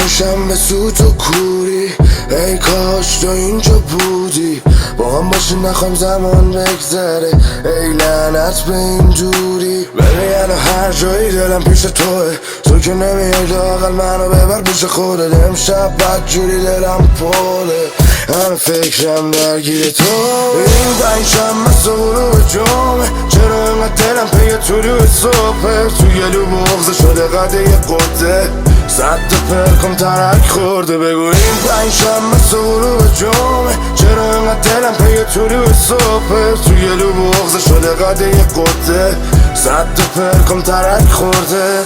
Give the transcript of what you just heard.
پنجشنبه سوت و کوری، ای کاش تو اینجا بودی با هم باشی نخوام زمان بگذره، ای لعنت به اینجوری. ببین الان هر جایی دلم پیش توه، تو که نمیای لااقل منو ببر پیش خودت. امشب بدجوری دلم پره، همه فکرم درگیر تو. این پنجشنبه سورو جمعه، چرا اینقدر دلم پی طلوع صبحه؟ تو گلو بغضه شده قده یه قده، صد تا پرکم ترک خورده. بگو این پنجشنبه سورو جمعه، چرا اینقدر دلم پی طلوع صبحه؟ تو گلو بغضه شده قده یه قده، صد تا پرکم ترک خورده.